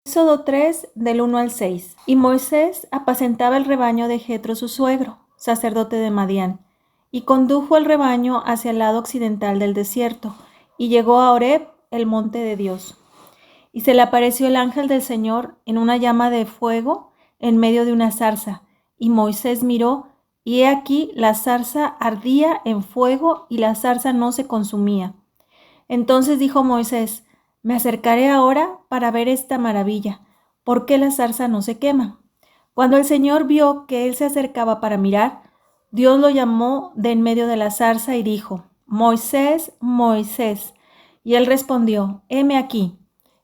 Éxodo 3, del 1 al 6. Y Moisés apacentaba el rebaño de Jetro su suegro, sacerdote de Madián, y condujo el rebaño hacia el lado occidental del desierto, y llegó a Horeb, el monte de Dios. Y se le apareció el ángel del Señor en una llama de fuego en medio de una zarza. Y Moisés miró, y he aquí la zarza ardía en fuego, y la zarza no se consumía. Entonces dijo Moisés: me acercaré ahora para ver esta maravilla, ¿por qué la zarza no se quema? Cuando el Señor vio que él se acercaba para mirar, Dios lo llamó de en medio de la zarza y dijo: Moisés, Moisés. Y él respondió: heme aquí.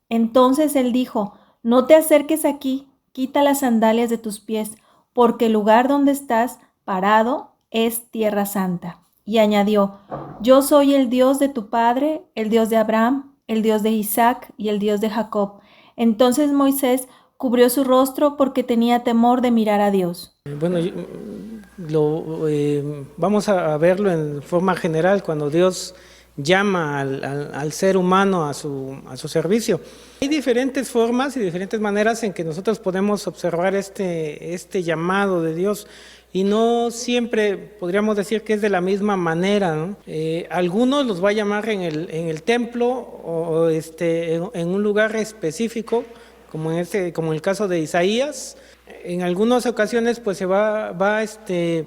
Entonces él dijo: no te acerques aquí, quita las sandalias de tus pies, porque el lugar donde estás parado es tierra santa. Y añadió: yo soy el Dios de tu padre, el Dios de Abraham, el Dios de Isaac y el Dios de Jacob. Entonces Moisés cubrió su rostro porque tenía temor de mirar a Dios. Bueno, vamos a verlo en forma general cuando Dios llama al ser humano a su servicio. Hay diferentes formas y diferentes maneras en que nosotros podemos observar este llamado de Dios, y no siempre podríamos decir que es de la misma manera, ¿no? Algunos los va a llamar en el templo o en un lugar específico, como en el caso de Isaías. En algunas ocasiones pues se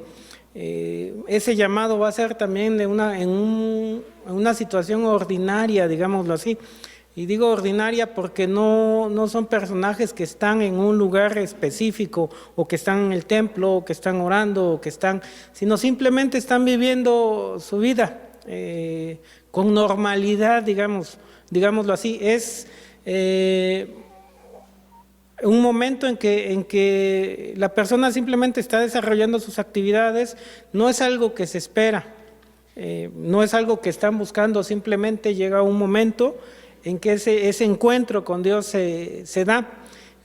ese llamado va a ser también en una situación ordinaria, digámoslo así. Y digo ordinaria porque no son personajes que están en un lugar específico, o que están en el templo, o que están orando, sino simplemente están viviendo su vida con normalidad, digámoslo así. Es un momento en que la persona simplemente está desarrollando sus actividades. No es algo que se espera, no es algo que están buscando, simplemente llega un momento en que ese encuentro con Dios se da.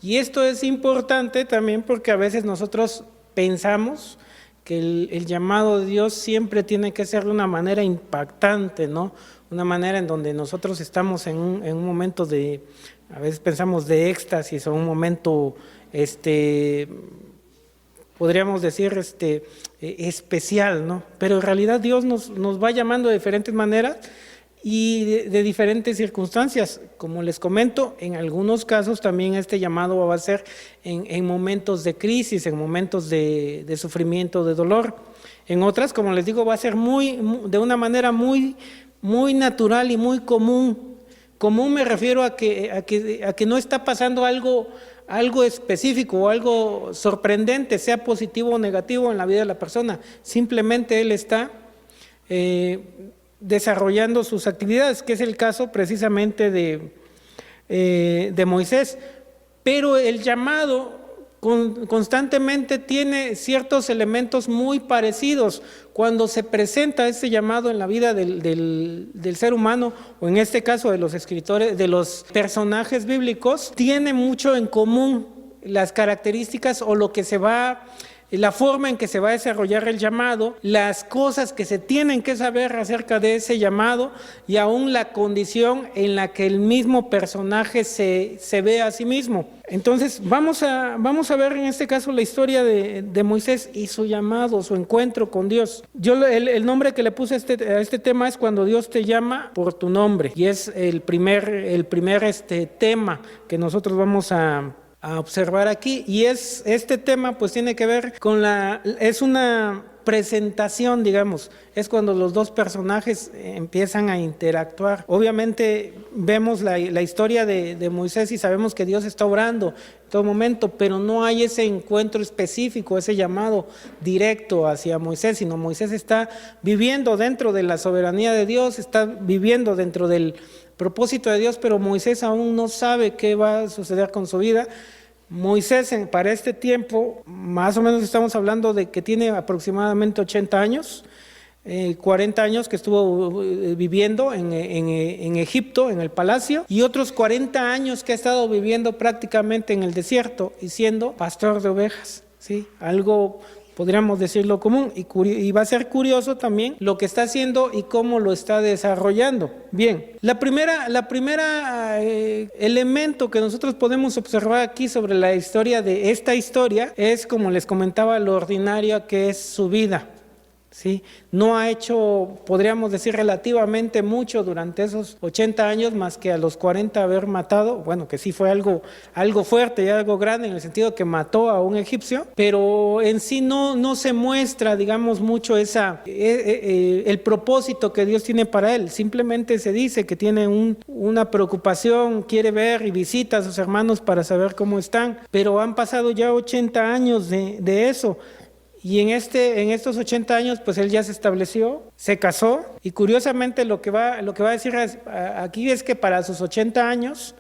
Y esto es importante también porque a veces nosotros pensamos que el llamado de Dios siempre tiene que ser de una manera impactante, ¿no? Una manera en donde nosotros estamos en un momento a veces pensamos de éxtasis, o un momento, podríamos decir, especial, ¿no? Pero en realidad Dios nos va llamando de diferentes maneras y de diferentes circunstancias. Como les comento, en algunos casos también este llamado va a ser en momentos de crisis, en momentos de sufrimiento, de dolor. En otras, como les digo, va a ser de una manera muy natural y muy común. Común me refiero a que no está pasando algo específico o algo sorprendente, sea positivo o negativo en la vida de la persona. Simplemente él está desarrollando sus actividades, que es el caso precisamente de Moisés. Pero el llamado constantemente tiene ciertos elementos muy parecidos. Cuando se presenta este llamado en la vida del ser humano, o en este caso de los escritores, de los personajes bíblicos, tiene mucho en común las características o la forma en que se va a desarrollar el llamado, las cosas que se tienen que saber acerca de ese llamado, y aún la condición en la que el mismo personaje se ve a sí mismo. Entonces vamos a ver en este caso la historia de Moisés y su llamado, su encuentro con Dios. Yo el nombre que le puse a este tema es Cuando Dios te llama por tu nombre, y es el primer tema que nosotros vamos a observar aquí. Y este tema pues tiene que ver con es una presentación, digamos, es cuando los dos personajes empiezan a interactuar. Obviamente vemos la historia de Moisés y sabemos que Dios está obrando en todo momento, pero no hay ese encuentro específico, ese llamado directo hacia Moisés, sino Moisés está viviendo dentro de la soberanía de Dios, está viviendo dentro del propósito de Dios, pero Moisés aún no sabe qué va a suceder con su vida. Moisés para este tiempo, más o menos estamos hablando de que tiene aproximadamente 80 años, 40 años que estuvo viviendo en Egipto, en el palacio, y otros 40 años que ha estado viviendo prácticamente en el desierto y siendo pastor de ovejas, ¿sí? Algo podríamos decirlo, común, y va a ser curioso también lo que está haciendo y cómo lo está desarrollando. Bien, la primera elemento que nosotros podemos observar aquí sobre la historia de esta historia es, como les comentaba, lo ordinario que es su vida. ¿Sí? No ha hecho, podríamos decir, relativamente mucho durante esos 80 años, más que a los 40 haber matado, bueno, que sí fue algo fuerte y algo grande en el sentido que mató a un egipcio, pero en sí no se muestra, digamos, mucho el propósito que Dios tiene para él. Simplemente se dice que tiene una preocupación, quiere ver y visita a sus hermanos para saber cómo están, pero han pasado ya 80 años de eso. Y en estos 80 años, pues él ya se estableció, se casó, y curiosamente lo que va a decir aquí es que para sus 80 años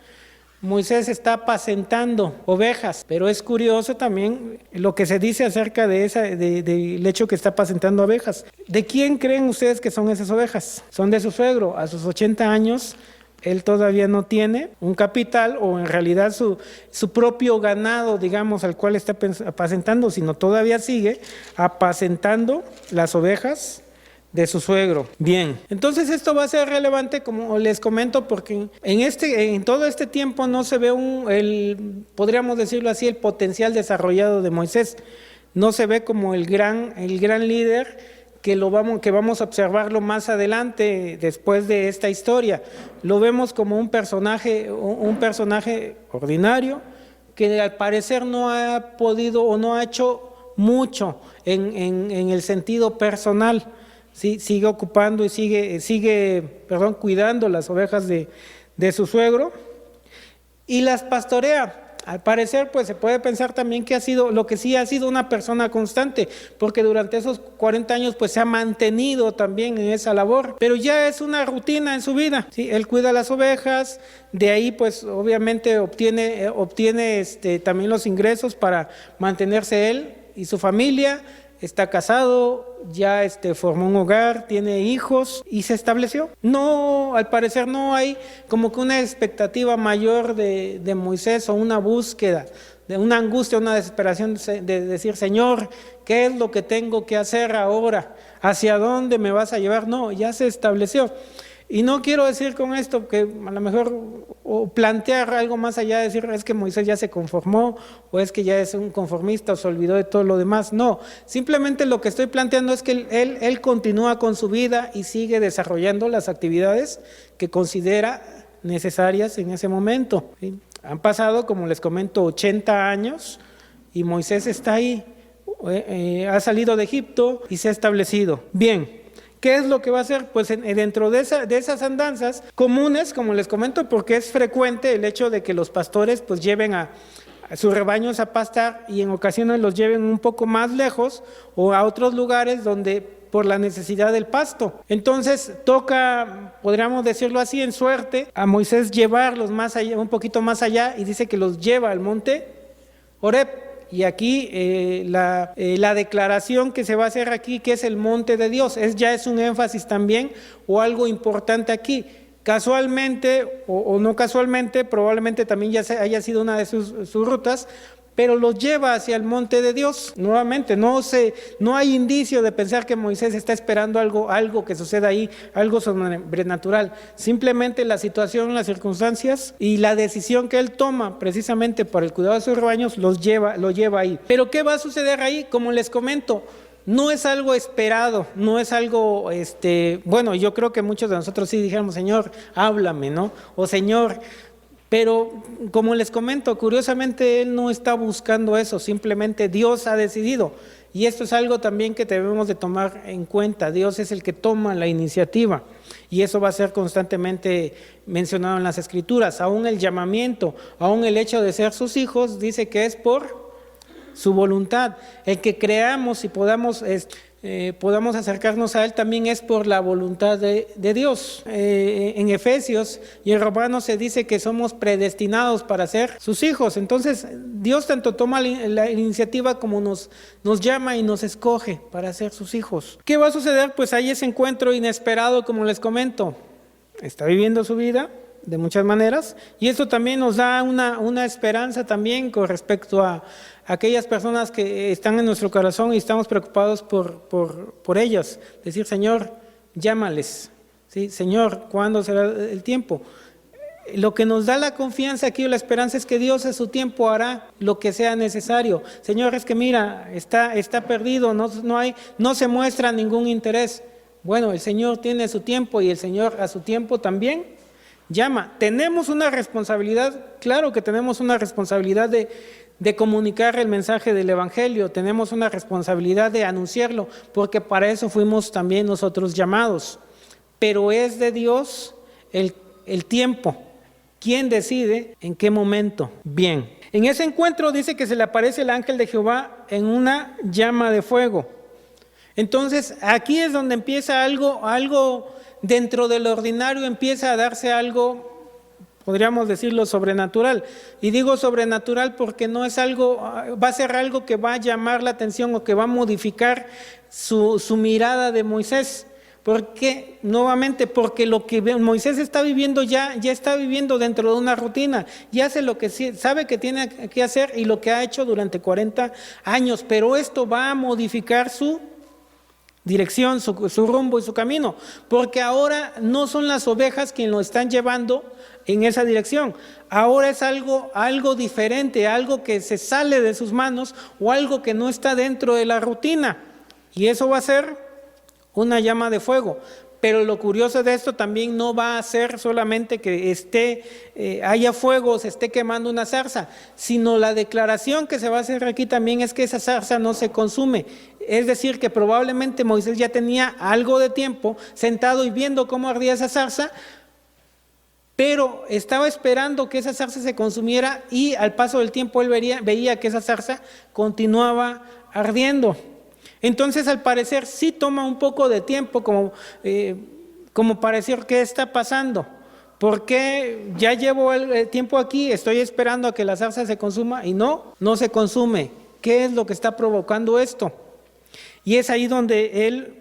Moisés está apacentando ovejas, pero es curioso también lo que se dice acerca del hecho que está apacentando ovejas. ¿De quién creen ustedes que son esas ovejas? Son de su suegro. A sus 80 años él todavía no tiene un capital, o en realidad su propio ganado, digamos, al cual está apacentando, sino todavía sigue apacentando las ovejas de su suegro. Bien, entonces esto va a ser relevante, como les comento, porque en todo este tiempo no se ve podríamos decirlo así, el potencial desarrollado de Moisés. No se ve como el gran líder que vamos a observarlo más adelante después de esta historia. Lo vemos como un personaje ordinario que al parecer no ha podido o no ha hecho mucho en el sentido personal. Sí, sigue ocupando y sigue cuidando las ovejas de su suegro y las pastorea. Al parecer, pues se puede pensar también que ha sido una persona constante, porque durante esos 40 años pues se ha mantenido también en esa labor, pero ya es una rutina en su vida. ¿Sí? Él cuida las ovejas, de ahí pues obviamente obtiene también los ingresos para mantenerse él y su familia. Está casado, ya formó un hogar, tiene hijos y se estableció. No, al parecer no hay como que una expectativa mayor de Moisés, o una búsqueda, de una angustia, una desesperación de decir: Señor, ¿qué es lo que tengo que hacer ahora? ¿Hacia dónde me vas a llevar? No, ya se estableció. Y no quiero decir con esto que a lo mejor o plantear algo más allá, de decir es que Moisés ya se conformó, o es que ya es un conformista o se olvidó de todo lo demás. No, simplemente lo que estoy planteando es que él continúa con su vida y sigue desarrollando las actividades que considera necesarias en ese momento. ¿Sí? Han pasado, como les comento, 80 años y Moisés está ahí, ha salido de Egipto y se ha establecido. Bien. ¿Qué es lo que va a hacer? Pues dentro de esas andanzas comunes, como les comento, porque es frecuente el hecho de que los pastores pues lleven a sus rebaños a pastar, y en ocasiones los lleven un poco más lejos o a otros lugares donde por la necesidad del pasto. Entonces toca, podríamos decirlo así, en suerte, a Moisés llevarlos más allá, un poquito más allá, y dice que los lleva al monte Horeb. Y aquí la declaración que se va a hacer aquí, que es el monte de Dios, ya es un énfasis también, o algo importante aquí. Casualmente o no casualmente, probablemente también ya haya sido una de sus rutas, pero los lleva hacia el monte de Dios. Nuevamente, no hay indicio de pensar que Moisés está esperando algo que suceda ahí, algo sobrenatural. Simplemente la situación, las circunstancias y la decisión que él toma precisamente por el cuidado de sus rebaños lo lleva ahí. Pero ¿qué va a suceder ahí? Como les comento, no es algo esperado, no es algo, bueno, yo creo que muchos de nosotros sí dijéramos: Señor, háblame, ¿no? O Señor. Pero como les comento, curiosamente él no está buscando eso, simplemente Dios ha decidido. Y esto es algo también que debemos de tomar en cuenta. Dios es el que toma la iniciativa, y eso va a ser constantemente mencionado en las Escrituras. Aún el llamamiento, aún el hecho de ser sus hijos, dice que es por su voluntad. El que creamos y podamos acercarnos a Él también es por la voluntad de Dios. En Efesios y en Romanos se dice que somos predestinados para ser sus hijos. Entonces Dios tanto toma la iniciativa como nos llama y nos escoge para ser sus hijos. ¿Qué va a suceder? Pues hay ese encuentro inesperado, como les comento. Está viviendo su vida, de muchas maneras, y esto también nos da una esperanza también con respecto a aquellas personas que están en nuestro corazón y estamos preocupados por ellas. Decir, Señor, llámales, ¿sí? Señor, ¿cuándo será el tiempo? Lo que nos da la confianza aquí o la esperanza es que Dios a su tiempo hará lo que sea necesario. Señor, es que mira, está perdido, no se muestra ningún interés. Bueno, el Señor tiene su tiempo y el Señor a su tiempo también llama. Tenemos una responsabilidad, claro que tenemos una responsabilidad de comunicar el mensaje del Evangelio, tenemos una responsabilidad de anunciarlo, porque para eso fuimos también nosotros llamados. Pero es de Dios el tiempo. ¿Quién decide en qué momento? Bien, en ese encuentro dice que se le aparece el ángel de Jehová en una llama de fuego. Entonces, aquí es donde empieza algo dentro del ordinario, empieza a darse algo, podríamos decirlo, sobrenatural. Y digo sobrenatural porque no es algo, va a ser algo que va a llamar la atención o que va a modificar su mirada de Moisés. ¿Por qué? Nuevamente, porque lo que Moisés está viviendo ya está viviendo dentro de una rutina, ya hace lo que sabe que tiene que hacer y lo que ha hecho durante 40 años, pero esto va a modificar su dirección, su rumbo y su camino, porque ahora no son las ovejas quienes lo están llevando en esa dirección, ahora es algo diferente, algo que se sale de sus manos o algo que no está dentro de la rutina, y eso va a ser una llama de fuego. Pero lo curioso de esto también no va a ser solamente que haya fuego, se esté quemando una zarza, sino la declaración que se va a hacer aquí también es que esa zarza no se consume. Es decir, que probablemente Moisés ya tenía algo de tiempo sentado y viendo cómo ardía esa zarza, pero estaba esperando que esa zarza se consumiera y al paso del tiempo él veía que esa zarza continuaba ardiendo. Entonces, al parecer, sí toma un poco de tiempo como para decir qué está pasando. Porque ya llevo el tiempo aquí, estoy esperando a que la zarza se consuma y no se consume. ¿Qué es lo que está provocando esto? Y es ahí donde él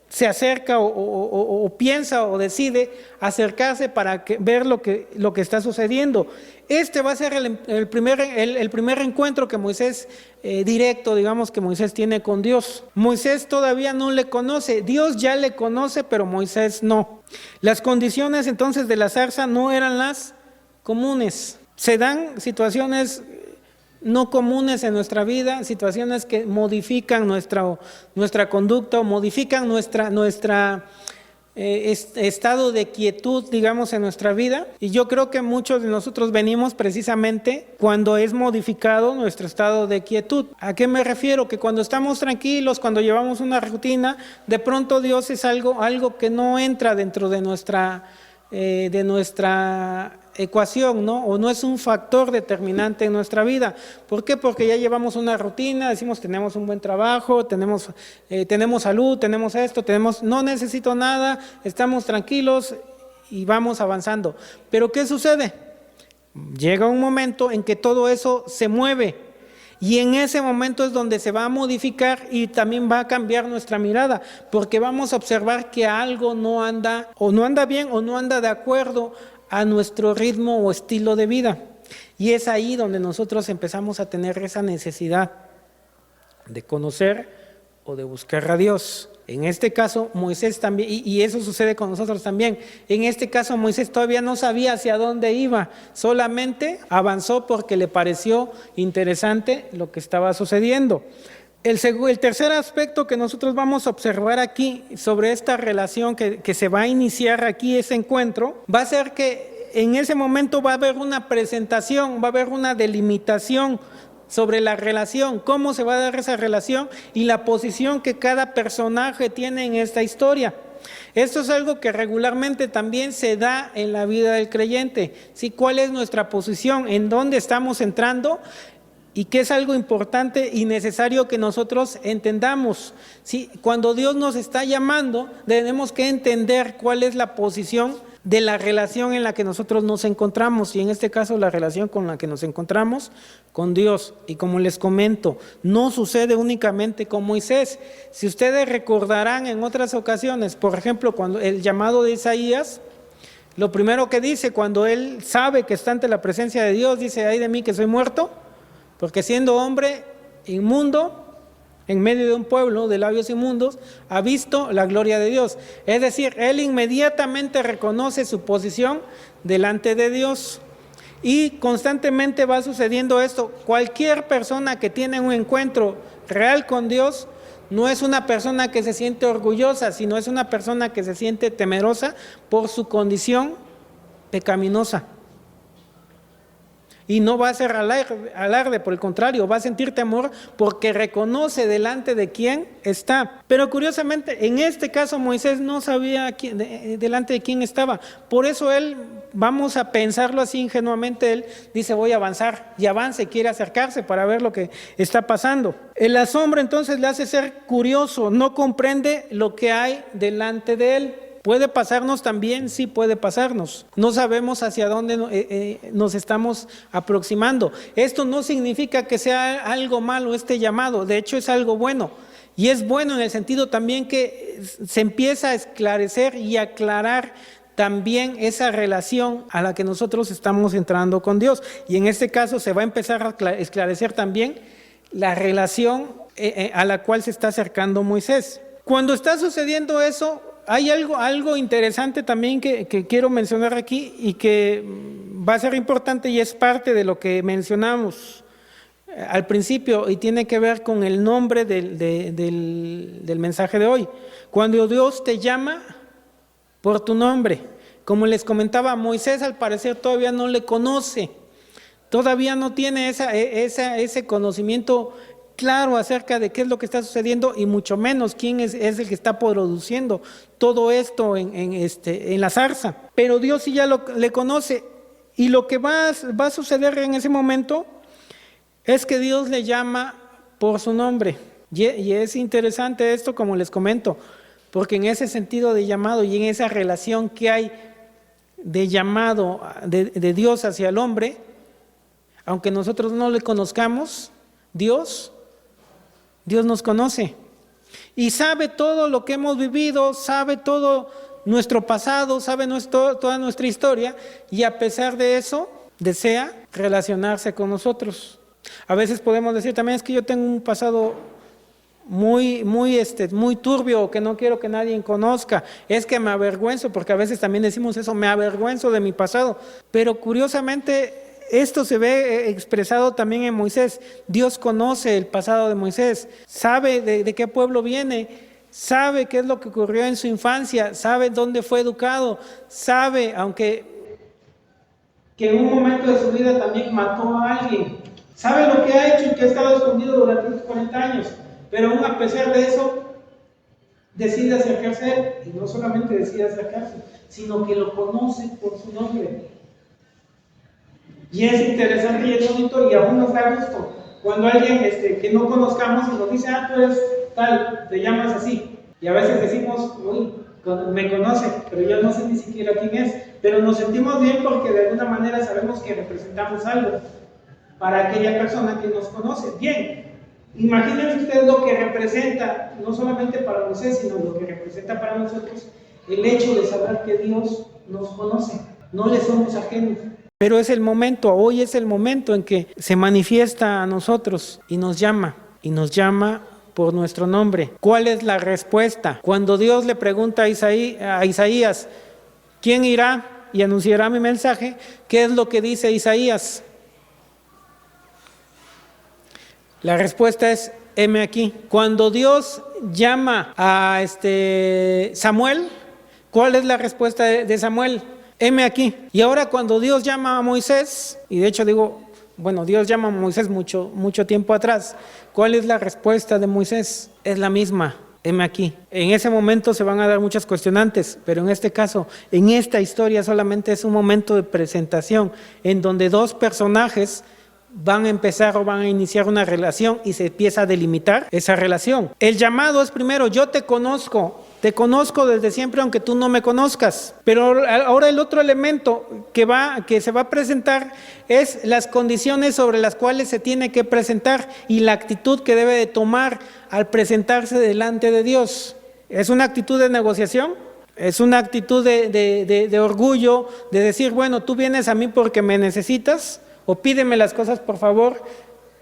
se acerca o piensa o decide acercarse para ver lo que está sucediendo. Este va a ser el primer encuentro que Moisés, directo, digamos, que Moisés tiene con Dios. Moisés todavía no le conoce, Dios ya le conoce, pero Moisés no. Las condiciones entonces de la zarza no eran las comunes. Se dan situaciones no comunes en nuestra vida, situaciones que modifican nuestra conducta o modifican nuestra estado de quietud, digamos, en nuestra vida. Y yo creo que muchos de nosotros venimos precisamente cuando es modificado nuestro estado de quietud. ¿A qué me refiero? Que cuando estamos tranquilos, cuando llevamos una rutina, de pronto Dios es algo que no entra dentro de nuestra ecuación, ¿no? O no es un factor determinante en nuestra vida. ¿Por qué? Porque ya llevamos una rutina, decimos tenemos un buen trabajo, tenemos salud, tenemos esto, no necesito nada, estamos tranquilos y vamos avanzando. Pero ¿qué sucede? Llega un momento en que todo eso se mueve. Y en ese momento es donde se va a modificar y también va a cambiar nuestra mirada, porque vamos a observar que algo no anda bien o no anda de acuerdo a nuestro ritmo o estilo de vida. Y es ahí donde nosotros empezamos a tener esa necesidad de conocer o de buscar a Dios. En este caso Moisés también, y eso sucede con nosotros también, en este caso Moisés todavía no sabía hacia dónde iba, solamente avanzó porque le pareció interesante lo que estaba sucediendo. El tercer aspecto que nosotros vamos a observar aquí sobre esta relación que se va a iniciar aquí, ese encuentro, va a ser que en ese momento va a haber una presentación, va a haber una delimitación sobre la relación, cómo se va a dar esa relación y la posición que cada personaje tiene en esta historia. Esto es algo que regularmente también se da en la vida del creyente, ¿sí? ¿Cuál es nuestra posición? ¿En dónde estamos entrando? Y que es algo importante y necesario que nosotros entendamos, ¿sí? Cuando Dios nos está llamando, tenemos que entender cuál es la posición de la relación en la que nosotros nos encontramos, y en este caso la relación con la que nos encontramos con Dios. Y como les comento, no sucede únicamente con Moisés. Si ustedes recordarán en otras ocasiones, por ejemplo, cuando el llamado de Isaías, lo primero que dice cuando él sabe que está ante la presencia de Dios, dice: ay de mí que soy muerto, porque siendo hombre inmundo, en medio de un pueblo de labios inmundos, ha visto la gloria de Dios. Es decir, él inmediatamente reconoce su posición delante de Dios. Y constantemente va sucediendo esto. Cualquier persona que tiene un encuentro real con Dios no es una persona que se siente orgullosa, sino es una persona que se siente temerosa por su condición pecaminosa. Y no va a hacer alarde, por el contrario, va a sentir temor porque reconoce delante de quién está. Pero curiosamente, en este caso Moisés no sabía delante de quién estaba. Por eso él, vamos a pensarlo así ingenuamente, él dice: voy a avanzar, y avanza y quiere acercarse para ver lo que está pasando. El asombro entonces le hace ser curioso, no comprende lo que hay delante de él. ¿Puede pasarnos también? Sí, puede pasarnos. No sabemos hacia dónde nos estamos aproximando. Esto no significa que sea algo malo este llamado, de hecho es algo bueno. Y es bueno en el sentido también que se empieza a esclarecer y aclarar también esa relación a la que nosotros estamos entrando con Dios. Y en este caso se va a empezar a esclarecer también la relación a la cual se está acercando Moisés. Cuando está sucediendo eso, hay algo interesante también que quiero mencionar aquí y que va a ser importante y es parte de lo que mencionamos al principio y tiene que ver con el nombre del mensaje de hoy. Cuando Dios te llama por tu nombre, como les comentaba, Moisés al parecer todavía no le conoce, todavía no tiene ese conocimiento claro acerca de qué es lo que está sucediendo y mucho menos quién es el que está produciendo todo esto en la zarza. Pero Dios sí ya le conoce y lo que va a suceder en ese momento es que Dios le llama por su nombre. Y es interesante esto, como les comento, porque en ese sentido de llamado y en esa relación que hay de llamado de Dios hacia el hombre, aunque nosotros no le conozcamos, Dios nos conoce y sabe todo lo que hemos vivido, sabe todo nuestro pasado, sabe toda nuestra historia y a pesar de eso desea relacionarse con nosotros. A veces podemos decir también: es que yo tengo un pasado muy turbio que no quiero que nadie conozca, es que me avergüenzo, porque a veces también decimos eso: me avergüenzo de mi pasado. Pero curiosamente esto se ve expresado también en Moisés. Dios conoce el pasado de Moisés, sabe de qué pueblo viene, sabe qué es lo que ocurrió en su infancia, sabe dónde fue educado, sabe, aunque que en un momento de su vida también mató a alguien, sabe lo que ha hecho y que ha estado escondido durante estos 40 años, pero aún a pesar de eso decide acercarse a él, y no solamente decide acercarse, sino que lo conoce por su nombre. Y es interesante y es bonito y aún nos da gusto cuando alguien que no conozcamos y nos dice: tú eres tal, te llamas así. Y a veces decimos: uy, me conoce, pero yo no sé ni siquiera quién es. Pero nos sentimos bien porque de alguna manera sabemos que representamos algo para aquella persona que nos conoce. Bien, imagínense ustedes lo que representa, no solamente para Moisés, sino lo que representa para nosotros el hecho de saber que Dios nos conoce, no le somos ajenos. Pero es el momento, hoy es el momento en que se manifiesta a nosotros y nos llama por nuestro nombre. ¿Cuál es la respuesta? Cuando Dios le pregunta a Isaías: ¿quién irá y anunciará mi mensaje? ¿Qué es lo que dice Isaías? La respuesta es: heme aquí. Cuando Dios llama a Samuel, ¿cuál es la respuesta de Samuel? Heme aquí. Y ahora cuando Dios llama a Moisés, y de hecho Dios llama a Moisés mucho tiempo atrás, ¿cuál es la respuesta de Moisés? Es la misma: heme aquí. En ese momento se van a dar muchas cuestionantes, pero en este caso, en esta historia solamente es un momento de presentación, en donde dos personajes van a empezar o van a iniciar una relación y se empieza a delimitar esa relación. El llamado es primero: yo te conozco desde siempre aunque tú no me conozcas. Pero ahora el otro elemento que se va a presentar es las condiciones sobre las cuales se tiene que presentar y la actitud que debe de tomar al presentarse delante de Dios. ¿Es una actitud de negociación? Es una actitud de orgullo, de decir, bueno, tú vienes a mí porque me necesitas, o pídeme las cosas por favor.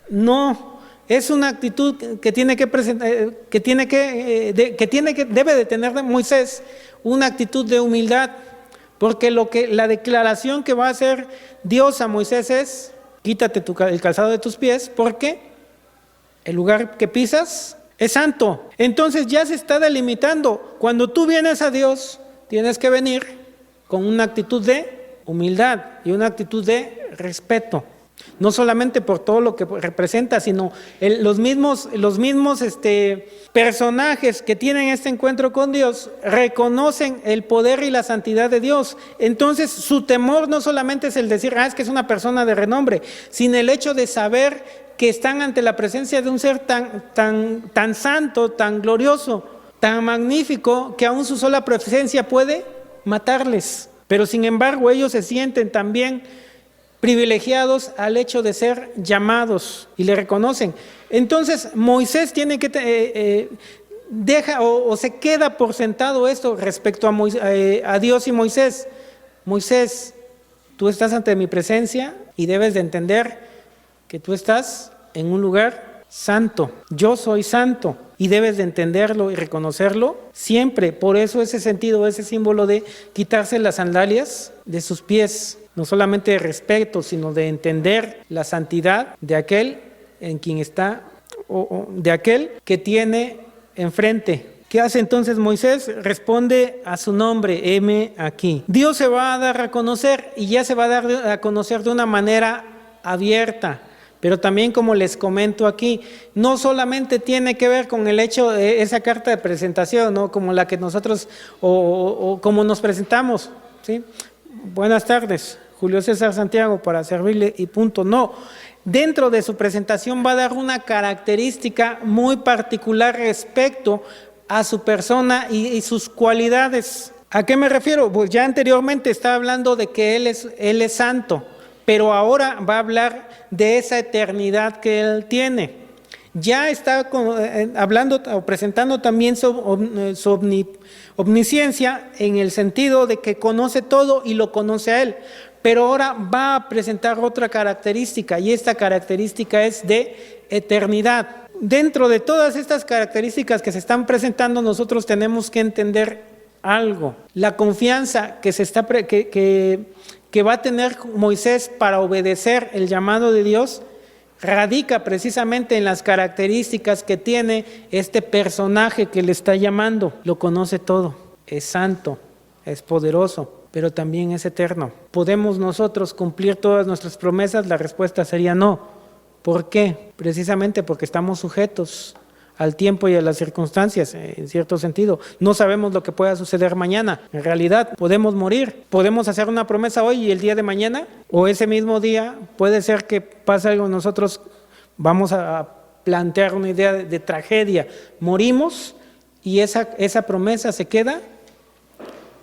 No, es una actitud que debe de tener Moisés, una actitud de humildad, porque la declaración que va a hacer Dios a Moisés es: quítate el calzado de tus pies, porque el lugar que pisas es santo. Entonces ya se está delimitando. Cuando tú vienes a Dios, tienes que venir con una actitud de humildad y una actitud de respeto. No solamente por todo lo que representa, sino los mismos personajes que tienen este encuentro con Dios reconocen el poder y la santidad de Dios. Entonces su temor no solamente es el decir, es que es una persona de renombre, sino el hecho de saber que están ante la presencia de un ser tan santo, tan glorioso, tan magnífico, que aún su sola presencia puede matarles. Pero sin embargo ellos se sienten también privilegiados al hecho de ser llamados y le reconocen. Entonces Moisés tiene que se queda por sentado esto respecto a Dios y Moisés. Moisés, tú estás ante mi presencia y debes de entender que tú estás en un lugar santo. Yo soy santo y debes de entenderlo y reconocerlo siempre. Por eso ese sentido, ese símbolo de quitarse las sandalias de sus pies, no solamente de respeto, sino de entender la santidad de aquel en quien está, o de aquel que tiene enfrente. ¿Qué hace entonces Moisés? Responde a su nombre, heme aquí. Dios se va a dar a conocer, y ya se va a dar a conocer de una manera abierta. Pero también, como les comento aquí, no solamente tiene que ver con el hecho de esa carta de presentación, ¿no? Como la que nosotros, o como nos presentamos, ¿sí? Buenas tardes, Julio César Santiago, para servirle y punto. No, dentro de su presentación va a dar una característica muy particular respecto a su persona y sus cualidades. ¿A qué me refiero? Pues ya anteriormente estaba hablando de que Él es santo, pero ahora va a hablar de esa eternidad que Él tiene. Ya está hablando o presentando también su omnisciencia, en el sentido de que conoce todo y lo conoce a Él. Pero ahora va a presentar otra característica, y esta característica es de eternidad. Dentro de todas estas características que se están presentando, nosotros tenemos que entender algo: la confianza que va a tener Moisés para obedecer el llamado de Dios radica precisamente en las características que tiene este personaje que le está llamando. Lo conoce todo, es santo, es poderoso, pero también es eterno. ¿Podemos nosotros cumplir todas nuestras promesas? La respuesta sería no. ¿Por qué? Precisamente porque estamos sujetos al tiempo y a las circunstancias, en cierto sentido. No sabemos lo que pueda suceder mañana. En realidad, podemos morir. Podemos hacer una promesa hoy y el día de mañana, o ese mismo día, puede ser que pase algo. Nosotros vamos a plantear una idea de tragedia. Morimos y esa promesa se queda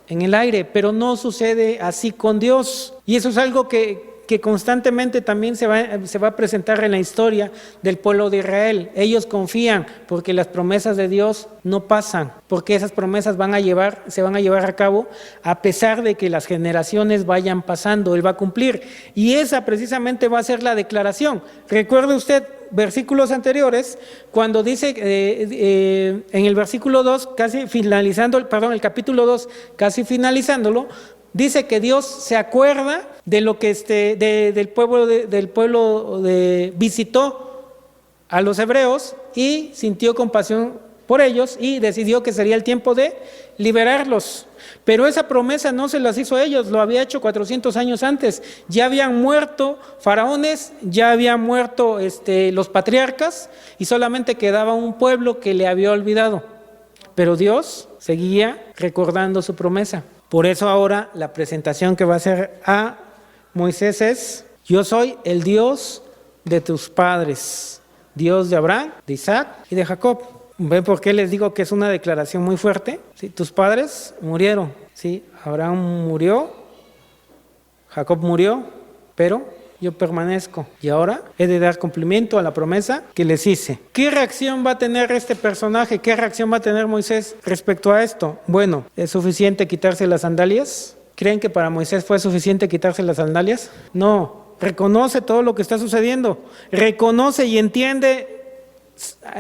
en el aire, pero no sucede así con Dios. Y eso es algo que constantemente también se va a presentar en la historia del pueblo de Israel. Ellos confían porque las promesas de Dios no pasan, porque esas promesas se van a llevar a cabo a pesar de que las generaciones vayan pasando. Él va a cumplir, y esa precisamente va a ser la declaración. Recuerde usted versículos anteriores, cuando dice en el versículo 2, el capítulo 2, casi finalizándolo, dice que Dios se acuerda de lo que del pueblo visitó a los hebreos y sintió compasión por ellos y decidió que sería el tiempo de liberarlos. Pero esa promesa no se las hizo a ellos, lo había hecho 400 años antes. Ya habían muerto faraones, ya habían muerto los patriarcas, y solamente quedaba un pueblo que le había olvidado. Pero Dios seguía recordando su promesa. Por eso ahora la presentación que va a hacer a Moisés es: yo soy el Dios de tus padres, Dios de Abraham, de Isaac y de Jacob. ¿Ven por qué les digo que es una declaración muy fuerte? ¿Sí? Tus padres murieron, ¿sí? Abraham murió, Jacob murió, pero yo permanezco y ahora he de dar cumplimiento a la promesa que les hice. ¿Qué reacción va a tener este personaje? ¿Qué reacción va a tener Moisés respecto a esto? Bueno, ¿es suficiente quitarse las sandalias? ¿Creen que para Moisés fue suficiente quitarse las sandalias? No, reconoce todo lo que está sucediendo, reconoce y entiende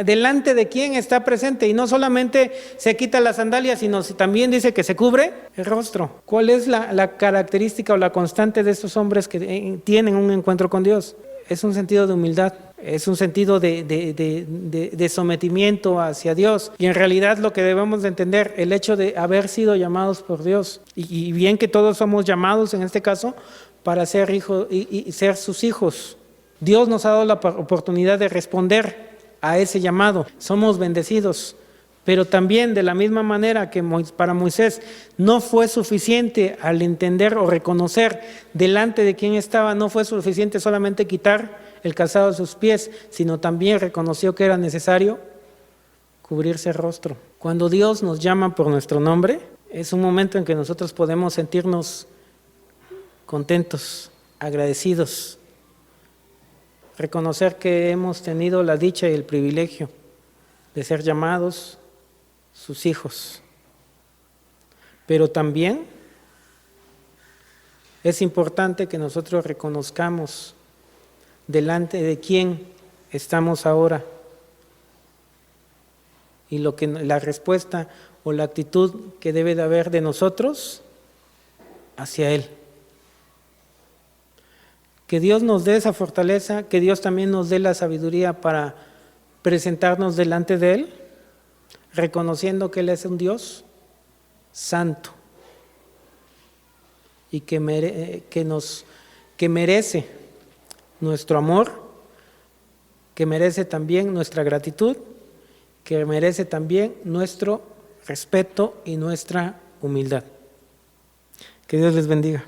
delante de quién está presente, y no solamente se quita las sandalias, sino también dice que se cubre el rostro. ¿Cuál es la característica o la constante de estos hombres que tienen un encuentro con Dios? Es un sentido de humildad, es un sentido de sometimiento hacia Dios, y en realidad lo que debemos de entender, el hecho de haber sido llamados por Dios, y bien que todos somos llamados en este caso para ser hijos y ser sus hijos. Dios nos ha dado la oportunidad de responder a ese llamado, somos bendecidos, pero también de la misma manera que para Moisés no fue suficiente al entender o reconocer delante de quién estaba, no fue suficiente solamente quitar el calzado de sus pies, sino también reconoció que era necesario cubrirse el rostro. Cuando Dios nos llama por nuestro nombre, es un momento en que nosotros podemos sentirnos contentos, agradecidos, reconocer que hemos tenido la dicha y el privilegio de ser llamados sus hijos. Pero también es importante que nosotros reconozcamos delante de quién estamos ahora y la respuesta o la actitud que debe de haber de nosotros hacia Él. Que Dios nos dé esa fortaleza, que Dios también nos dé la sabiduría para presentarnos delante de Él, reconociendo que Él es un Dios santo y que merece nuestro amor, que merece también nuestra gratitud, que merece también nuestro respeto y nuestra humildad. Que Dios les bendiga.